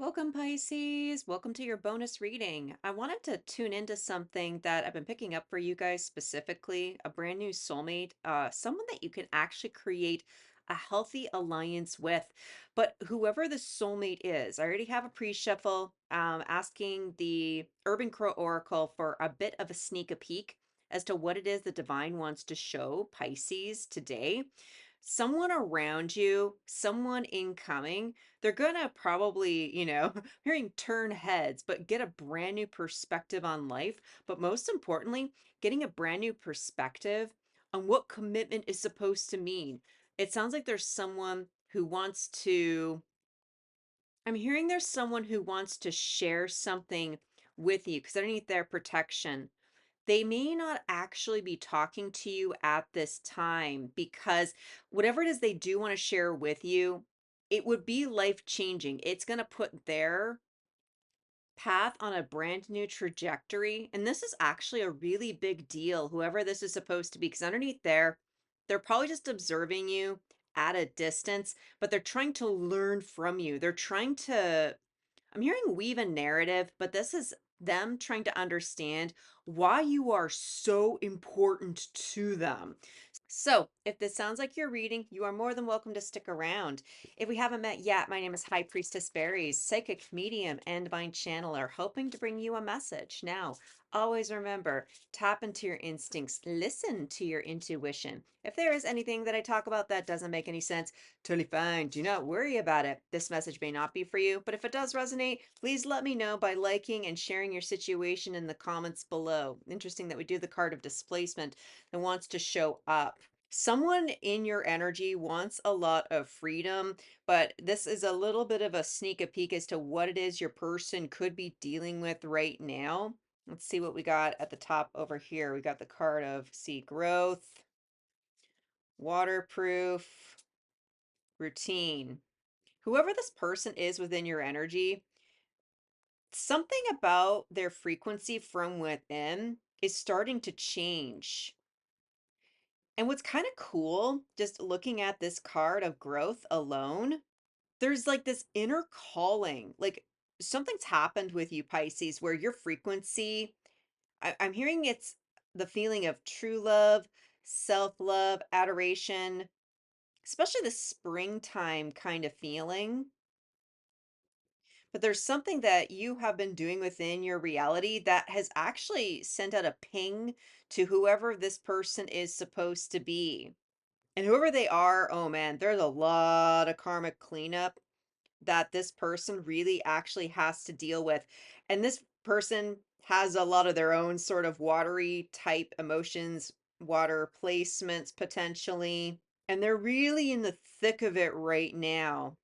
Welcome, Pisces. Welcome to your bonus reading. I wanted to tune into something that I've been picking up for you guys specifically, a brand new soulmate, someone that you can actually create a healthy alliance with. But whoever the soulmate is, I already have a pre-shuffle asking the Urban Crow Oracle for a bit of a sneak a peek as to what it is the divine wants to show Pisces today. Someone around you, someone incoming, they're gonna probably, hearing turn heads, but get a brand new perspective on life. But most importantly, getting a brand new perspective on what commitment is supposed to mean. It sounds like there's someone who wants to, I'm hearing there's someone who wants to share something with you because underneath their protection, they may not actually be talking to you at this time because whatever it is they do want to share with you, it would be life changing. It's going to put their path on a brand new trajectory. And this is actually a really big deal, whoever this is supposed to be, because underneath there, they're probably just observing you at a distance, but they're trying to learn from you. They're trying to, I'm hearing weave a narrative, but this is them trying to understand why you are so important to them. So, if this sounds like you're reading, you are more than welcome to stick around. If we haven't met yet, my name is High Priestess Berries, psychic medium and divine channeler, hoping to bring you a message. Now, always remember, tap into your instincts, listen to your intuition. If there is anything that I talk about that doesn't make any sense, totally fine. Do not worry about it. This message may not be for you, but if it does resonate, please let me know by liking and sharing your situation in the comments below. Interesting that we do the card of displacement that wants to show up. Someone in your energy wants a lot of freedom, but this is a little bit of a sneak a peek as to what it is your person could be dealing with right now. Let's see what we got at the top over here. We got the card of see growth, waterproof, routine. Whoever this person is within your energy, something about their frequency from within is starting to change. And what's kind of cool, just looking at this card of growth alone, there's like this inner calling. Like something's happened with you, Pisces, where your frequency, I'm hearing it's the feeling of true love, self love, adoration, especially the springtime kind of feeling. But there's something that you have been doing within your reality that has actually sent out a ping to whoever this person is supposed to be. And whoever they are, oh man, there's a lot of karmic cleanup that this person really actually has to deal with. And this person has a lot of their own sort of watery type emotions, water placements potentially. And they're really in the thick of it right now.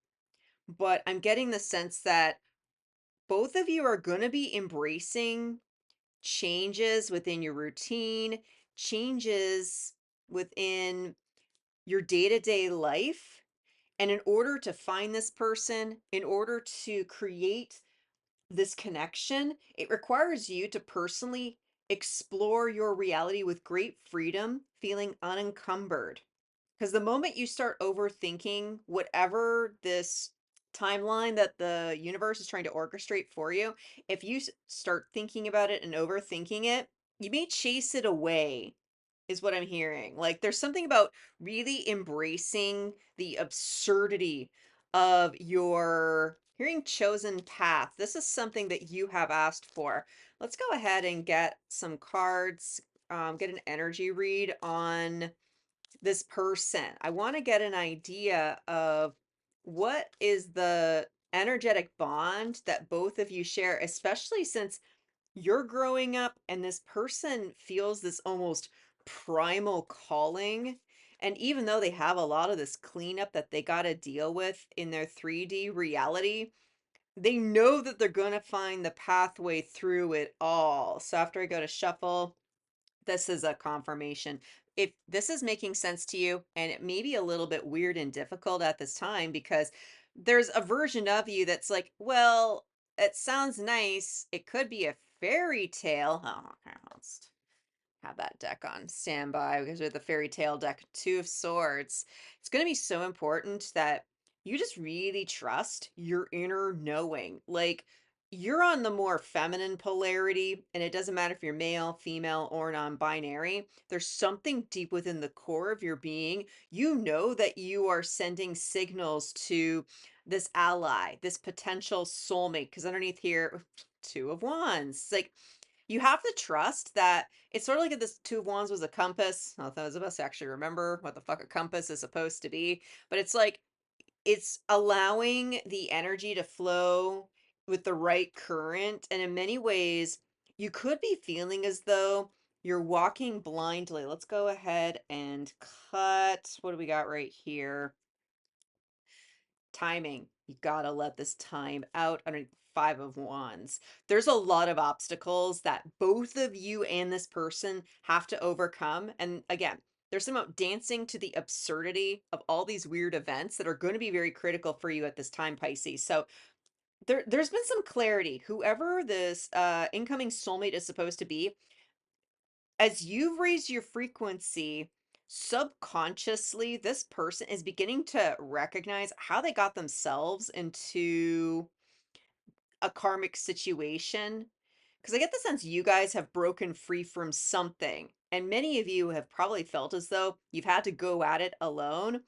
But I'm getting the sense that both of you are going to be embracing changes within your routine, changes within your day to day life. And in order to find this person, in order to create this connection, it requires you to personally explore your reality with great freedom, feeling unencumbered. Because the moment you start overthinking whatever this timeline that the universe is trying to orchestrate for you, if you start thinking about it and overthinking it, you may chase it away, is what I'm hearing. Like there's something about really embracing the absurdity of your hearing chosen path. This is something that you have asked for. Let's go ahead and get some cards, get an energy read on this person. I want to get an idea of what is the energetic bond that both of you share, especially since you're growing up and this person feels this almost primal calling. And even though they have a lot of this cleanup that they got to deal with in their 3D reality, they know that they're going to find the pathway through it all. So after I go to shuffle, this is a confirmation. If this is making sense to you, and it may be a little bit weird and difficult at this time because there's a version of you that's like, well, it sounds nice. It could be a fairy tale. Oh, okay, let's have that deck on standby because with the fairy tale deck, Two of Swords, it's going to be so important that you just really trust your inner knowing. Like, you're on the more feminine polarity, and it doesn't matter if you're male, female, or non binary. There's something deep within the core of your being. You know that you are sending signals to this ally, this potential soulmate, because underneath here, Two of Wands. It's like, you have to trust that it's sort of like if this Two of Wands was a compass. Not those of us actually remember what the fuck a compass is supposed to be, but it's like it's allowing the energy to flow with the right current, and in many ways, you could be feeling as though you're walking blindly. Let's go ahead and cut what do we got right here? Timing. You gotta let this time out under Five of Wands. There's a lot of obstacles that both of you and this person have to overcome. And again, there's some about dancing to the absurdity of all these weird events that are going to be very critical for you at this time, Pisces. So there's been some clarity. Whoever this incoming soulmate is supposed to be, as you've raised your frequency, subconsciously, this person is beginning to recognize how they got themselves into a karmic situation. Because I get the sense you guys have broken free from something. And many of you have probably felt as though you've had to go at it alone.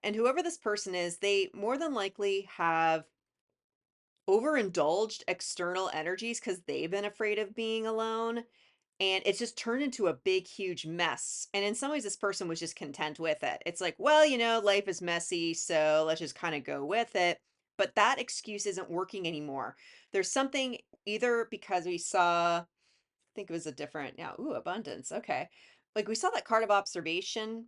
And whoever this person is, they more than likely have overindulged external energies because they've been afraid of being alone, and it's just turned into a big huge mess. And in some ways this person was just content with it. It's like, well, life is messy, so let's just kind of go with it. But that excuse isn't working anymore. There's something, either because we saw, I think it was a different, yeah, ooh, abundance, okay, like we saw that card of observation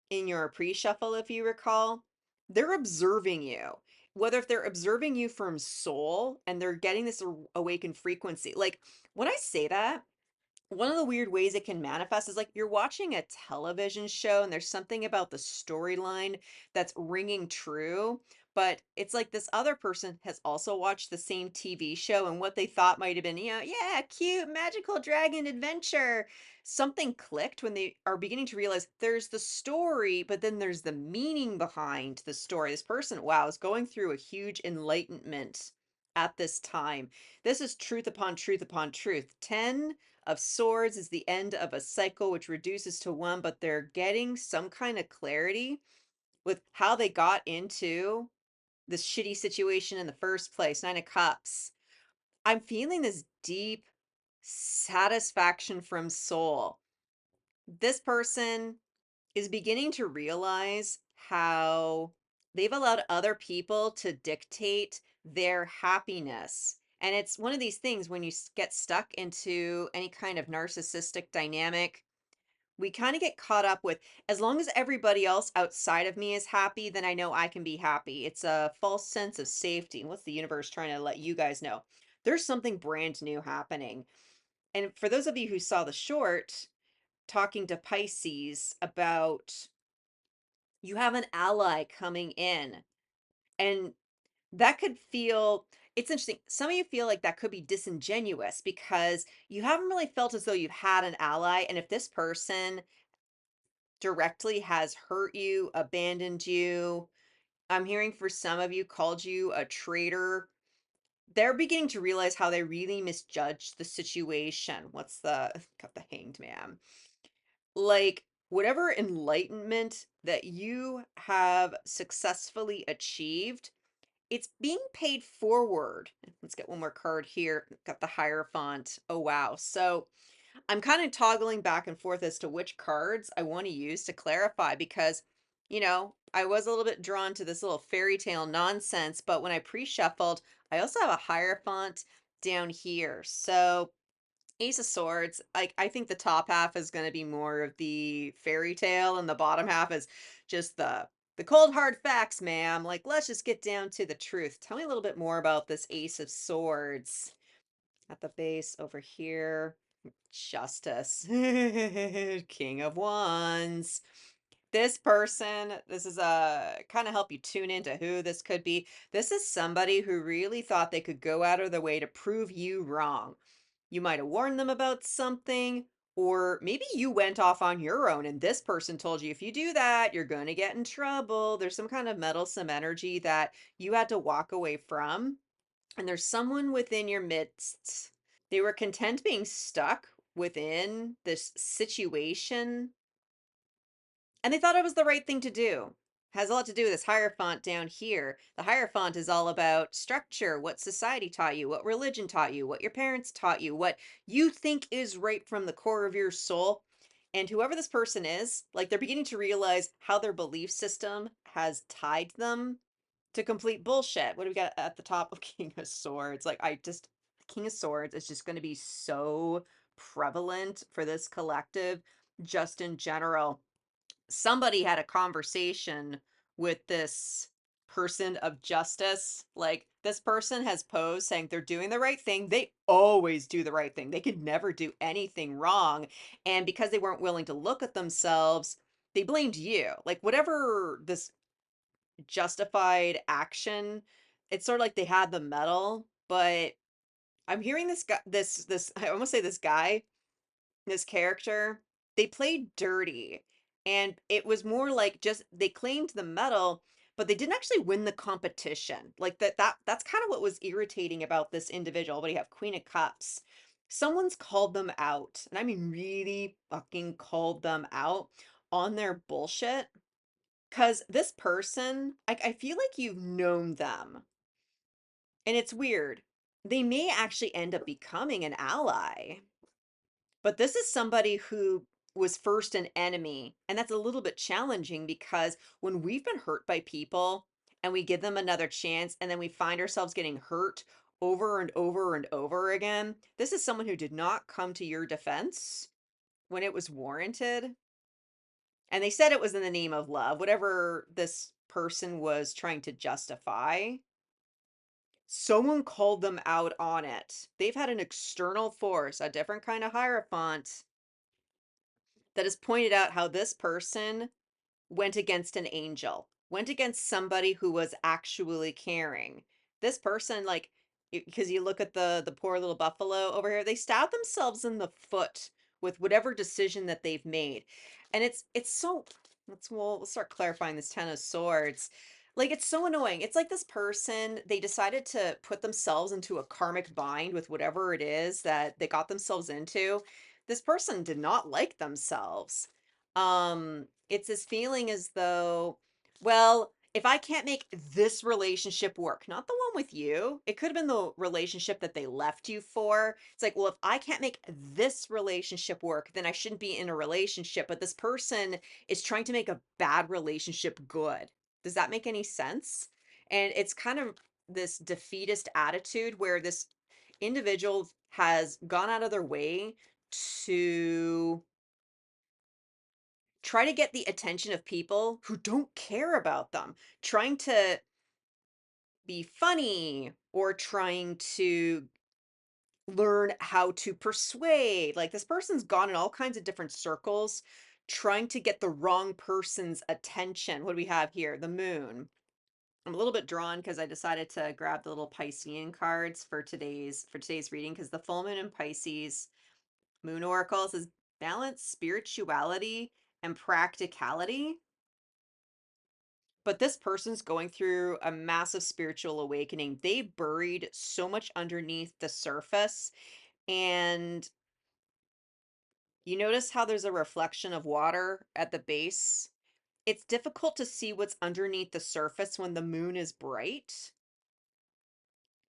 in your pre-shuffle, if you recall. They're observing you, whether if they're observing you from soul and they're getting this awakened frequency. Like, when I say that, one of the weird ways it can manifest is like you're watching a television show and there's something about the storyline that's ringing true, but it's like this other person has also watched the same TV show, and what they thought might have been, yeah, cute magical dragon adventure. Something clicked when they are beginning to realize there's the story, but then there's the meaning behind the story. This person, wow, is going through a huge enlightenment at this time. This is truth upon truth upon truth. 10 of Swords is the end of a cycle, which reduces to one, but they're getting some kind of clarity with how they got into this shitty situation in the first place. Nine of Cups. I'm feeling this deep satisfaction from soul. This person is beginning to realize how they've allowed other people to dictate their happiness. And it's one of these things when you get stuck into any kind of narcissistic dynamic, we kind of get caught up with, as long as everybody else outside of me is happy, then I know I can be happy. It's a false sense of safety. What's the universe trying to let you guys know? There's something brand new happening. And for those of you who saw the short, talking to Pisces about, you have an ally coming in, and that could feel, it's interesting, some of you feel like that could be disingenuous because you haven't really felt as though you've had an ally, and if this person directly has hurt you, abandoned you, I'm hearing for some of you called you a traitor, they're beginning to realize how they really misjudged the situation. What's the got the Hanged Man, like, whatever enlightenment that you have successfully achieved, it's being paid forward. Let's get one more card here. Got the Hierophant. Oh, wow. So I'm kind of toggling back and forth as to which cards I want to use to clarify because, I was a little bit drawn to this little fairy tale nonsense, but when I pre-shuffled, I also have a Hierophant down here. So Ace of Swords, like, I think the top half is going to be more of the fairy tale and the bottom half is just the cold hard facts, ma'am. Like, let's just get down to the truth. Tell me a little bit more about this Ace of Swords at the base over here. Justice. King of Wands. This person, this is a kind of help you tune into who this could be. This is somebody who really thought they could go out of their way to prove you wrong. You might have warned them about something, Or maybe you went off on your own and this person told you, if you do that, you're going to get in trouble. There's some kind of meddlesome energy that you had to walk away from. And there's someone within your midst. They were content being stuck within this situation, and they thought it was the right thing to do. Has a lot to do with this hierophant down here. The hierophant is all about structure, what society taught you, what religion taught you, what your parents taught you, what you think is right from the core of your soul. And whoever this person is, like they're beginning to realize how their belief system has tied them to complete bullshit. What do we got at the top of King of Swords? Like, King of Swords is just going to be so prevalent for this collective, just in general. Somebody had a conversation with this person of justice. Like, this person has posed saying they're doing the right thing. They always do the right thing. They could never do anything wrong. And because they weren't willing to look at themselves, they blamed you. Like, whatever this justified action, it's sort of like they had the medal, but I'm hearing this guy, this I almost say this guy, this character, they played dirty. And it was more like just they claimed the medal, but they didn't actually win the competition. Like that's kind of what was irritating about this individual. But you have Queen of Cups. Someone's called them out, and I mean really fucking called them out on their bullshit. Cause this person, I feel like you've known them. And it's weird. They may actually end up becoming an ally. But this is somebody who was first an enemy, and that's a little bit challenging because when we've been hurt by people and we give them another chance and then we find ourselves getting hurt over and over and over again, this is someone who did not come to your defense when it was warranted. And they said it was in the name of love, whatever this person was trying to justify. Someone called them out on it. They've had an external force, a different kind of hierophant, that has pointed out how this person went against an angel, went against somebody who was actually caring. This person, like, because you look at the poor little buffalo over here, they stab themselves in the foot with whatever decision that they've made, and it's so. Let's start clarifying this Ten of Swords. Like, it's so annoying. It's like this person, they decided to put themselves into a karmic bind with whatever it is that they got themselves into. This person did not like themselves. It's this feeling as though, well, if I can't make this relationship work, not the one with you, it could have been the relationship that they left you for. It's like, well, if I can't make this relationship work, then I shouldn't be in a relationship. But this person is trying to make a bad relationship good. Does that make any sense? And it's kind of this defeatist attitude where this individual has gone out of their way to try to get the attention of people who don't care about them, trying to be funny or trying to learn how to persuade. Like, this person's gone in all kinds of different circles trying to get the wrong person's attention. What do we have here? The moon. I'm a little bit drawn because I decided to grab the little Piscean cards for today's reading, because the full moon in Pisces, moon oracle says balance, spirituality, and practicality. But this person's going through a massive spiritual awakening. They buried so much underneath the surface. And you notice how there's a reflection of water at the base? It's difficult to see what's underneath the surface when the moon is bright.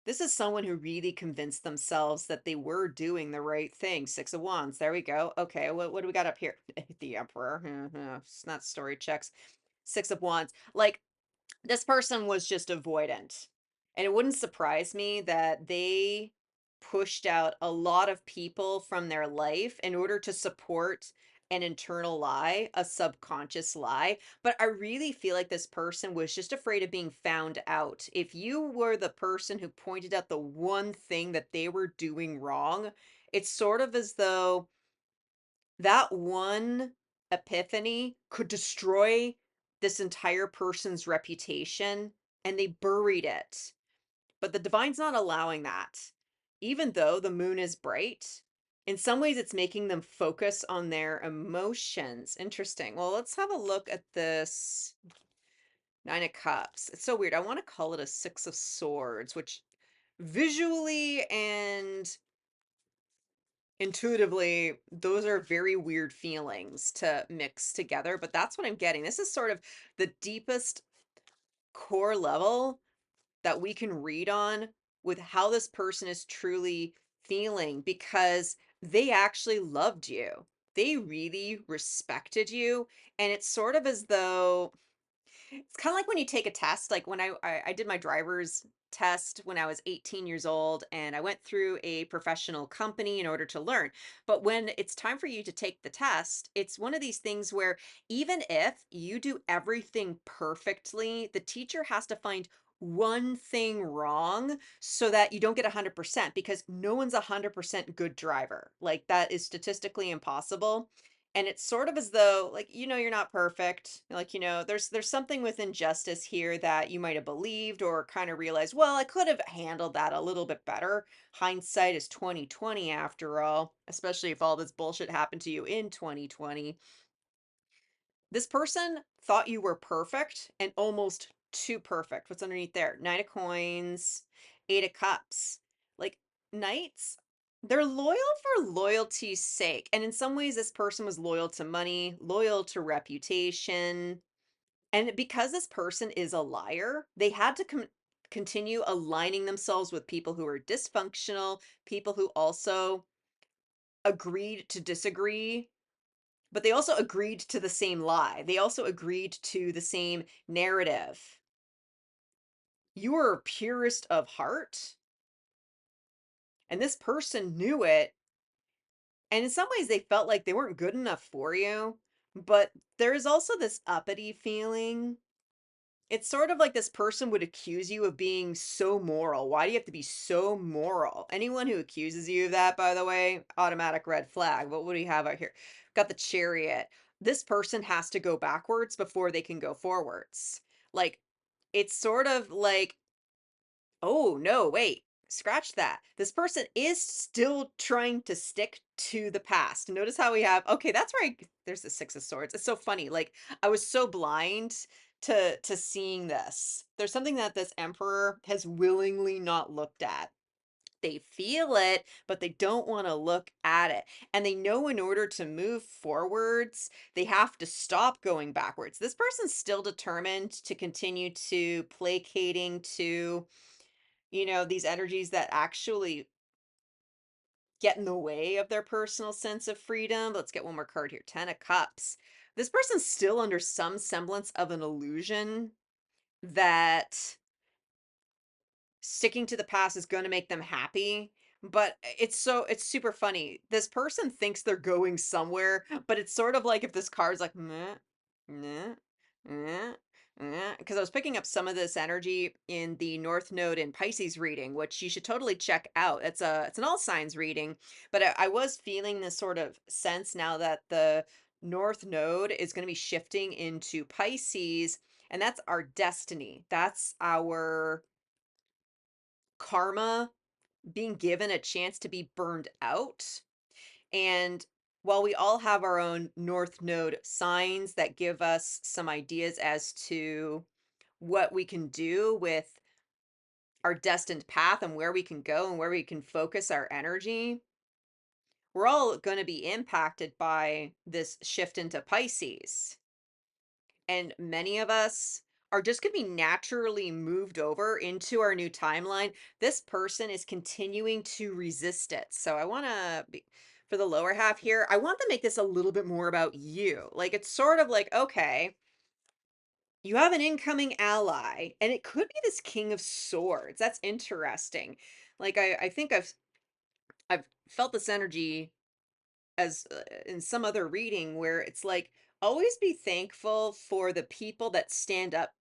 This is someone who really convinced themselves that they were doing the right thing. Six of Wands. There we go. Okay, what do we got up here? The Emperor. It's not story checks. Six of Wands. Like, this person was just avoidant. And it wouldn't surprise me that they pushed out a lot of people from their life in order to support an internal lie, a subconscious lie. But I really feel like this person was just afraid of being found out. If you were the person who pointed out the one thing that they were doing wrong, it's sort of as though that one epiphany could destroy this entire person's reputation, and they buried it. But the divine's not allowing that. Even though the moon is bright, In some ways, it's making them focus on their emotions. Interesting. Well, let's have a look at this Nine of Cups. It's so weird. I want to call it a Six of Swords, which visually and intuitively, those are very weird feelings to mix together, but that's what I'm getting. This is sort of the deepest core level that we can read on with how this person is truly feeling because they actually loved you. They really respected you. And it's sort of as though it's kind of like when you take a test. Like when I did my driver's test when I was 18 years old, and I went through a professional company in order to learn. But when it's time for you to take the test, it's one of these things where even if you do everything perfectly, the teacher has to find one thing wrong so that you don't get 100% because no one's 100% good driver. Like that is statistically impossible. And it's sort of as though, like, you're not perfect. Like, there's something with injustice here that you might have believed or kind of realized, well, I could have handled that a little bit better. Hindsight is 2020 after all, especially if all this bullshit happened to you in 2020. This person thought you were perfect and almost too perfect. What's underneath there? Knight of Coins, Eight of Cups. Like knights, they're loyal for loyalty's sake. And in some ways, this person was loyal to money, loyal to reputation. And because this person is a liar, they had to continue aligning themselves with people who are dysfunctional, people who also agreed to disagree, but they also agreed to the same lie. They also agreed to the same narrative. You are purest of heart, and this person knew it. And in some ways, they felt like they weren't good enough for you. But there is also this uppity feeling. It's sort of like this person would accuse you of being so moral. Why do you have to be so moral? Anyone who accuses you of that, by the way, automatic red flag. What would we have out here? Got the Chariot. This person has to go backwards before they can go forwards. Like, it's sort of like, oh, no, wait, scratch that. This person is still trying to stick to the past. Notice how we have, okay, that's right. There's the Six of Swords. It's so funny. Like, I was so blind to seeing this. There's something that this emperor has willingly not looked at. They feel it, but they don't want to look at it. And they know in order to move forwards, they have to stop going backwards. This person's still determined to continue to placating to these energies that actually get in the way of their personal sense of freedom. Let's get one more card here. Ten of Cups. This person's still under some semblance of an illusion that sticking to the past is going to make them happy. But it's super funny. This person thinks they're going somewhere, but it's sort of like if this card's like, meh, meh, meh, meh. Because I was picking up some of this energy in the North Node in Pisces reading, which you should totally check out. It's an all signs reading, but I was feeling this sort of sense now that the North Node is going to be shifting into Pisces, and that's our destiny. That's our karma, being given a chance to be burned out. And while we all have our own North Node signs that give us some ideas as to what we can do with our destined path and where we can go and where we can focus our energy, we're all going to be impacted by this shift into Pisces. And many of us are just going to be naturally moved over into our new timeline. This person is continuing to resist it. So I want to be for the lower half here, I want to make this a little bit more about you. Like it's sort of like, okay, you have an incoming ally, and it could be this King of Swords. That's interesting. Like I think I've felt this energy as in some other reading where it's like always be thankful for the people that stand up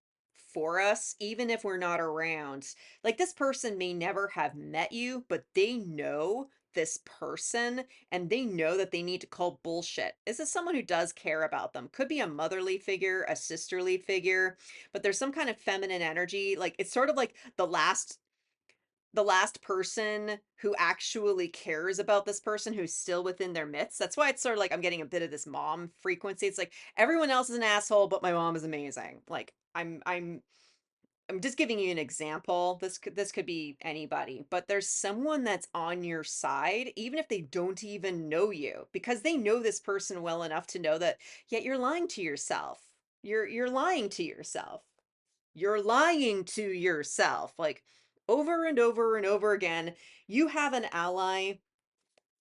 for us even if we're not around. Like this person may never have met you, but they know this person and they know that they need to call bullshit. This is someone who does care about them. Could be a motherly figure, a sisterly figure, but there's some kind of feminine energy. Like it's sort of like the last the last person who actually cares about this person who's still within their midst. That's why it's sort of like I'm getting a bit of this mom frequency. It's like everyone else is an asshole, but my mom is amazing. Like I'm just giving you an example. This could be anybody, but there's someone that's on your side even if they don't even know you because they know this person well enough to know that yet you're lying to yourself. You're lying to yourself. You're lying to yourself like over and over and over again. You have an ally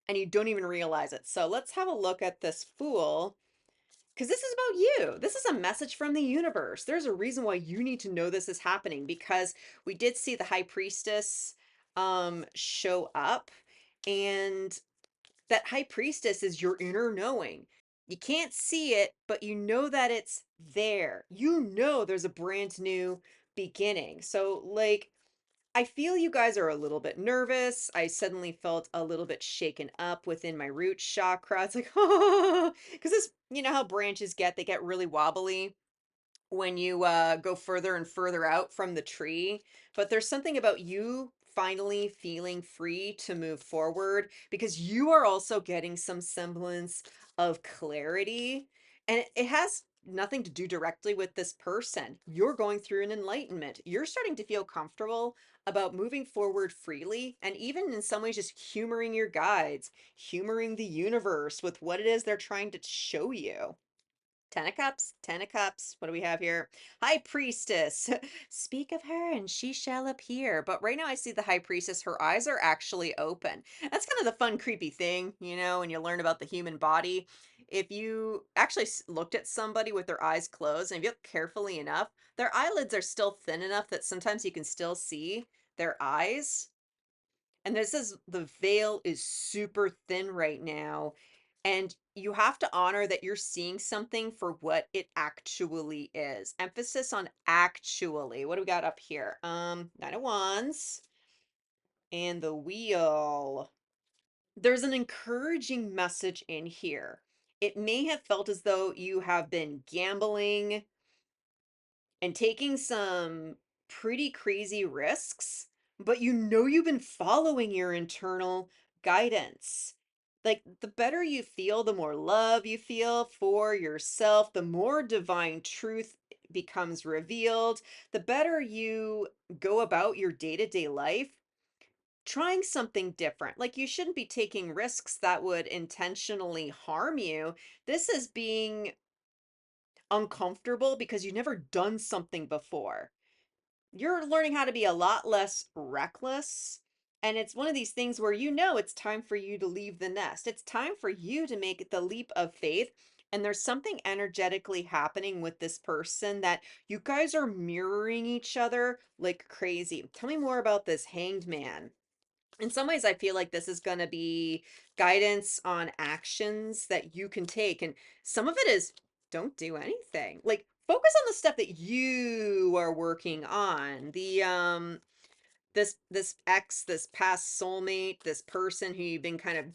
and you don't even realize it. So let's have a look at this fool because this is about you. This is a message from the universe. There's a reason why you need to know this is happening because we did see the high priestess show up, and that high priestess is your inner knowing. You can't see it, but you know that it's there. You know there's a brand new beginning. So like I feel you guys are a little bit nervous. I suddenly felt a little bit shaken up within my root chakra. It's like, because this, you know how branches get, they get really wobbly when you go further and further out from the tree. But there's something about you finally feeling free to move forward because you are also getting some semblance of clarity. And it has nothing to do directly with this person. You're going through an enlightenment. You're starting to feel comfortable about moving forward freely and even in some ways just humoring your guides, humoring the universe with what it is they're trying to show you. Ten of Cups, Ten of Cups. What do we have here? High Priestess. Speak of her and she shall appear. But right now I see the High Priestess. Her eyes are actually open. That's kind of the fun, creepy thing, you know, when you learn about the human body. If you actually looked at somebody with their eyes closed and if you look carefully enough, their eyelids are still thin enough that sometimes you can still see their eyes. And this is the veil is super thin right now. And you have to honor that you're seeing something for what it actually is. Emphasis on actually. What do we got up here? Nine of Wands and the Wheel. There's an encouraging message in here. It may have felt as though you have been gambling and taking some pretty crazy risks, but you know you've been following your internal guidance. Like the better you feel, the more love you feel for yourself, the more divine truth becomes revealed, the better you go about your day to day life. Trying something different. Like you shouldn't be taking risks that would intentionally harm you. This is being uncomfortable because you've never done something before. You're learning how to be a lot less reckless. And it's one of these things where you know it's time for you to leave the nest. It's time for you to make the leap of faith. And there's something energetically happening with this person that you guys are mirroring each other like crazy. Tell me more about this hanged man. In some ways, I feel like this is going to be guidance on actions that you can take. And some of it is don't do anything. Like focus on the stuff that you are working on. This ex, this past soulmate, this person who you've been kind of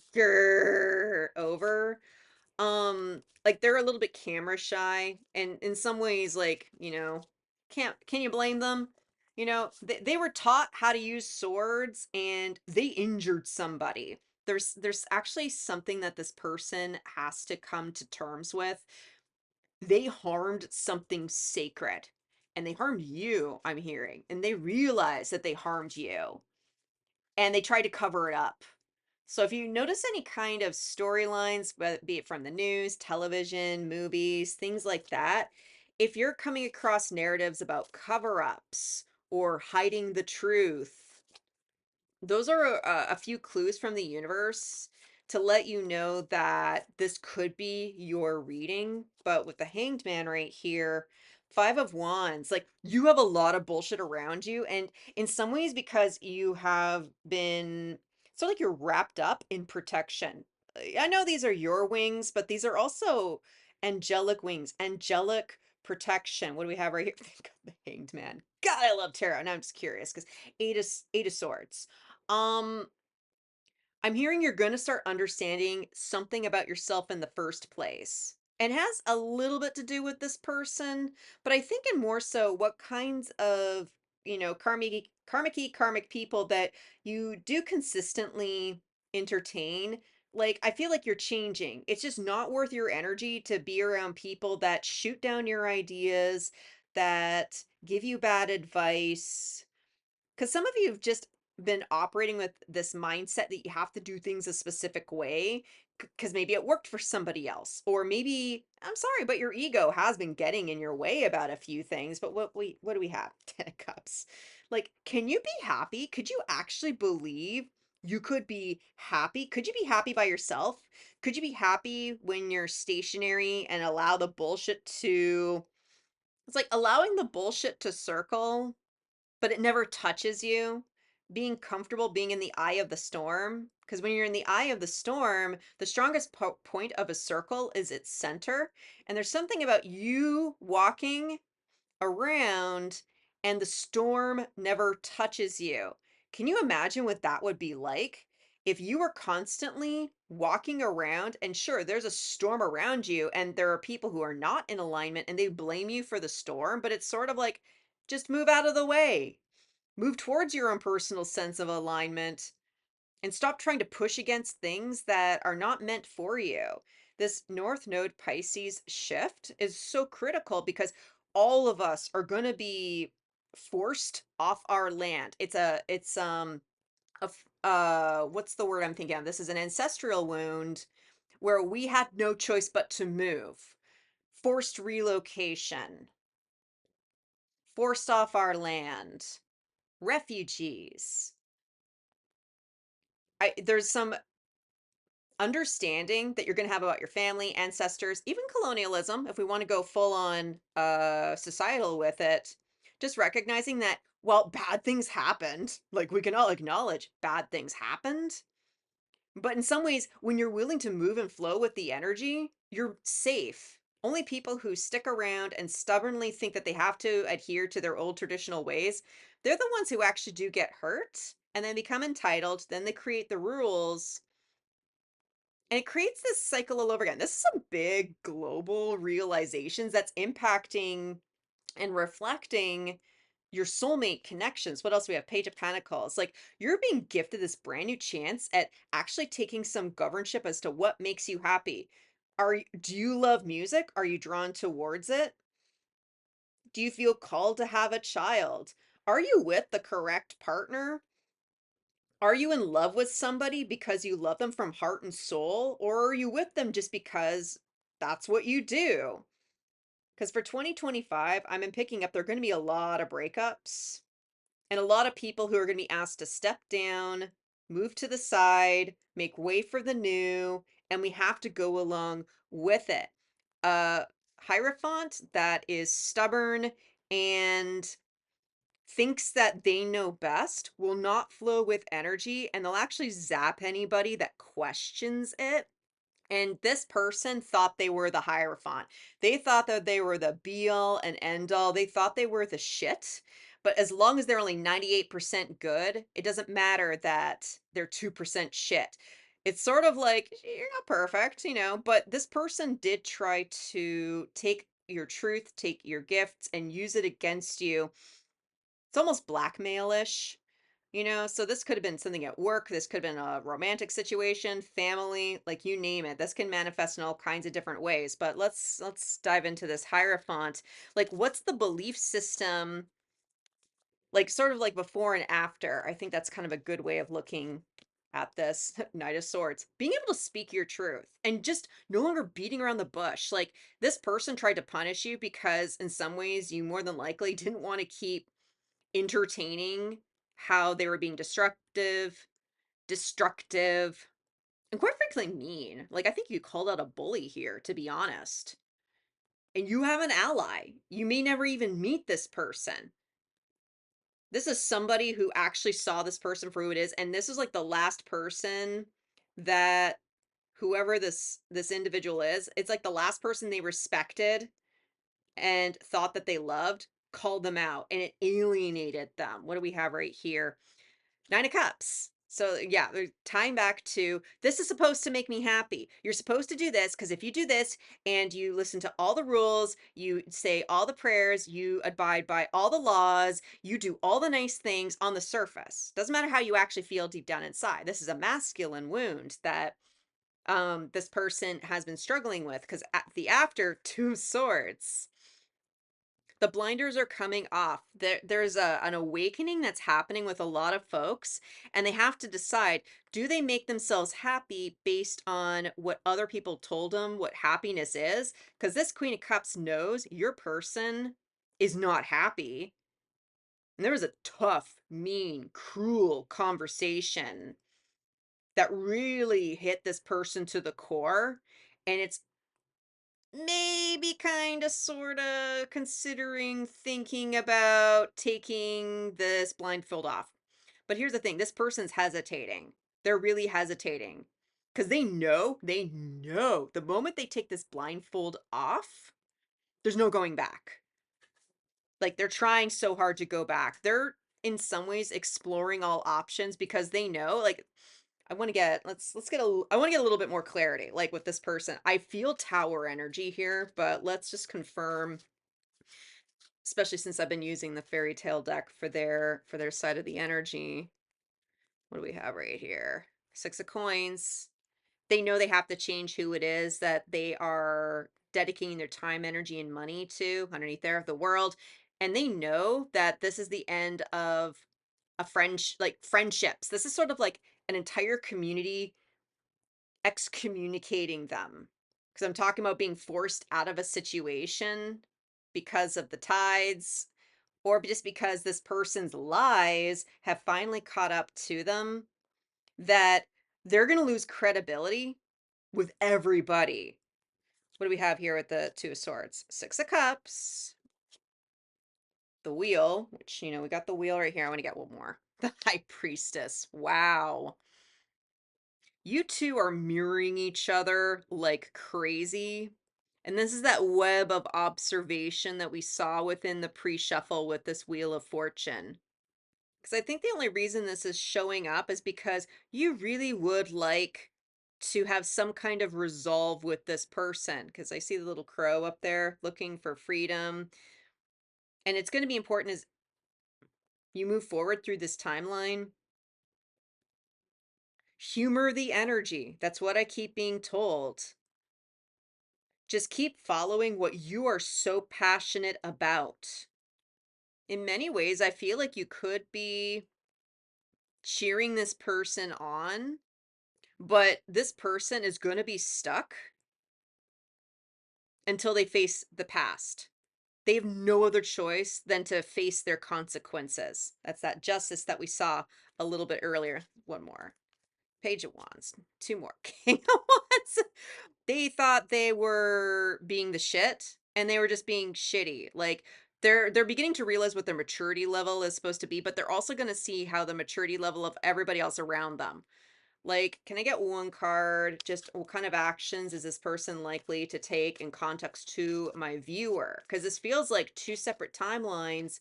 over. Like they're a little bit camera shy and in some ways like, you know, can you blame them? You know, they were taught how to use swords and they injured somebody. There's actually something that this person has to come to terms with. They harmed something sacred and they harmed you, I'm hearing, and they realized that they harmed you and they tried to cover it up. So if you notice any kind of storylines, be it from the news, television, movies, things like that, if you're coming across narratives about cover-ups or hiding the truth, those are a few clues from the universe to let you know that this could be your reading. But with the Hanged Man right here, Five of Wands, like you have a lot of bullshit around you. And in some ways, because you have been so like you're wrapped up in protection. I know these are your wings, but these are also angelic wings, angelic protection. What do we have right here? Think of the Hanged Man. God, I love tarot. And I'm just curious because eight of swords. Um, I'm hearing you're going to start understanding something about yourself in the first place. It has a little bit to do with this person, but I think in more so what kinds of karmic people that you do consistently entertain, like I feel like you're changing. It's just not worth your energy to be around people that shoot down your ideas, that give you bad advice. Because some of you have just been operating with this mindset that you have to do things a specific way because maybe it worked for somebody else. Or maybe, I'm sorry, but your ego has been getting in your way about a few things. But what do we have? 10 of Cups. Like, can you be happy? Could you actually believe you could be happy? Could you be happy by yourself? Could you be happy when you're stationary and allow the bullshit to, it's like allowing the bullshit to circle but it never touches you. Being comfortable being in the eye of the storm. Because when you're in the eye of the storm, the strongest point of a circle is its center. And there's something about you walking around and the storm never touches you. Can you imagine what that would be like? If you were constantly walking around, and sure, there's a storm around you, and there are people who are not in alignment and they blame you for the storm, but it's sort of like, just move out of the way. Move towards your own personal sense of alignment and stop trying to push against things that are not meant for you. This North Node Pisces shift is so critical because all of us are going to be forced off our land. What's the word I'm thinking of? This is an ancestral wound where we had no choice but to move. Forced relocation, forced off our land, refugees. There's some understanding that you're going to have about your family, ancestors, even colonialism, if we want to go full on societal with it, just recognizing that while bad things happened, like we can all acknowledge bad things happened, but in some ways, when you're willing to move and flow with the energy, you're safe. Only people who stick around and stubbornly think that they have to adhere to their old traditional ways, they're the ones who actually do get hurt and then become entitled. Then they create the rules and it creates this cycle all over again. This is some big global realizations that's impacting and reflecting your soulmate connections. What else do we have? Page of Pentacles. Like you're being gifted this brand new chance at actually taking some governorship as to what makes you happy. Do you love music? Are you drawn towards it? Do you feel called to have a child? Are you with the correct partner? Are you in love with somebody because you love them from heart and soul, or are you with them just because that's what you do? Because for 2025, I'm in picking up, there are going to be a lot of breakups and a lot of people who are going to be asked to step down, move to the side, make way for the new, and we have to go along with it. Hierophant that is stubborn and thinks that they know best will not flow with energy and they'll actually zap anybody that questions it. And this person thought they were the Hierophant. They thought that they were the be all and end all. They thought they were the shit. But as long as they're only 98% good, it doesn't matter that they're 2% shit. It's sort of like, you're not perfect, but this person did try to take your truth, take your gifts, and use it against you. It's almost blackmailish, so this could have been something at work, this could have been a romantic situation, family, like you name it. This can manifest in all kinds of different ways, but let's dive into this Hierophant. Like what's the belief system, like sort of like before and after? I think that's kind of a good way of looking at this Knight of Swords. Being able to speak your truth and just no longer beating around the bush. Like this person tried to punish you because in some ways you more than likely didn't want to keep entertaining how they were being destructive, and quite frankly mean. Like I think you called out a bully here, to be honest. And you have an ally. You may never even meet this person. This is somebody who actually saw this person for who it is, and this is like the last person that whoever this individual is, it's like the last person they respected and thought that they loved called them out and it alienated them. What do we have right here? 9 of Cups. So yeah, they're tying back to this is supposed to make me happy. You're supposed to do this because if you do this and you listen to all the rules, you say all the prayers, you abide by all the laws, you do all the nice things on the surface. Doesn't matter how you actually feel deep down inside. This is a masculine wound that this person has been struggling with because at the after two swords, the blinders are coming off. There's an awakening that's happening with a lot of folks, and they have to decide, do they make themselves happy based on what other people told them what happiness is? Because this Queen of Cups knows your person is not happy. And there was a tough, mean, cruel conversation that really hit this person to the core. And it's maybe kind of sort of considering thinking about taking this blindfold off. But here's the thing, this person's hesitating. They're really hesitating because they know the moment they take this blindfold off, there's no going back. Like they're trying so hard to go back. They're in some ways exploring all options because they know like I want to get let's get a I want to get a little bit more clarity like with this person. I feel tower energy here, but let's just confirm, especially since I've been using the fairy tale deck for their side of the energy. What do we have right here? 6 of coins. They know they have to change who it is that they are dedicating their time, energy, and money to underneath there of the world. And they know that this is the end of a like friendships. This is sort of like an entire community excommunicating them. Because I'm talking about being forced out of a situation because of the tides, or just because this person's lies have finally caught up to them that they're going to lose credibility with everybody. What do we have here with the Two of Swords? 6 of Cups, the Wheel, which, you know, we got the Wheel right here. I want to get one more. The High Priestess. Wow. You two are mirroring each other like crazy. And this is that web of observation that we saw within the pre-shuffle with this Wheel of Fortune. Because I think the only reason this is showing up is because you really would like to have some kind of resolve with this person. Because I see the little crow up there looking for freedom. And it's going to be important as you move forward through this timeline. Humor the energy. That's what I keep being told. Just keep following what you are so passionate about. In many ways, I feel like you could be cheering this person on, but this person is going to be stuck until they face the past. They have no other choice than to face their consequences. That's that justice that we saw a little bit earlier. One more. Page of Wands. Two more. King of Wands. They thought they were being the shit and they were just being shitty. Like they're beginning to realize what their maturity level is supposed to be, but they're also going to see how the maturity level of everybody else around them. Like, can I get one card? Just what kind of actions is this person likely to take in context to my viewer? Because this feels like two separate timelines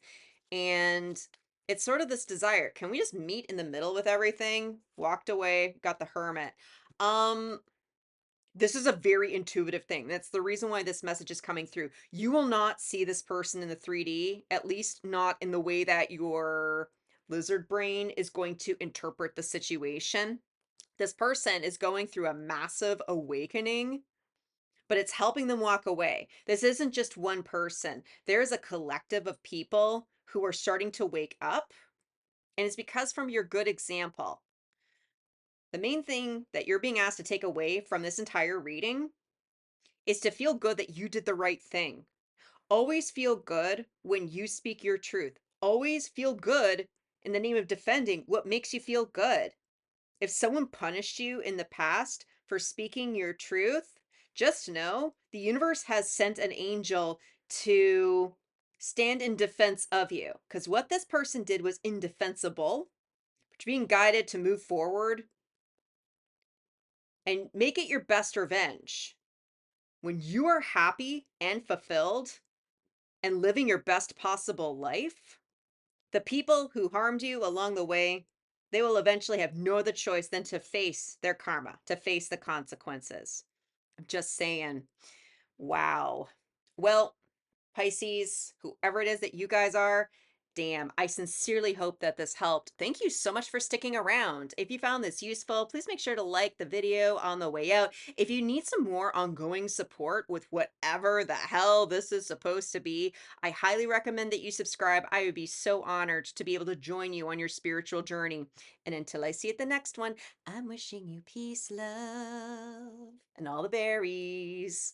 and it's sort of this desire. Can we just meet in the middle with everything? Walked away, got the Hermit. Um, this is a very intuitive thing. That's the reason why this message is coming through. You will not see this person in the 3D, at least not in the way that your lizard brain is going to interpret the situation. This person is going through a massive awakening, but it's helping them walk away. This isn't just one person. There's a collective of people who are starting to wake up, and it's because from your good example. The main thing that you're being asked to take away from this entire reading is to feel good that you did the right thing. Always feel good when you speak your truth. Always feel good in the name of defending what makes you feel good. If someone punished you in the past for speaking your truth, just know the universe has sent an angel to stand in defense of you. Because what this person did was indefensible, but you're being guided to move forward and make it your best revenge. When you are happy and fulfilled and living your best possible life, the people who harmed you along the way, They will eventually have no other choice than to face their karma, to face the consequences. I'm just saying. Wow. Well, Pisces, whoever it is that you guys are, damn, I sincerely hope that this helped. Thank you so much for sticking around. If you found this useful, please make sure to like the video on the way out. If you need some more ongoing support with whatever the hell this is supposed to be, I highly recommend that you subscribe. I would be so honored to be able to join you on your spiritual journey. And until I see you at the next one, I'm wishing you peace, love, and all the berries.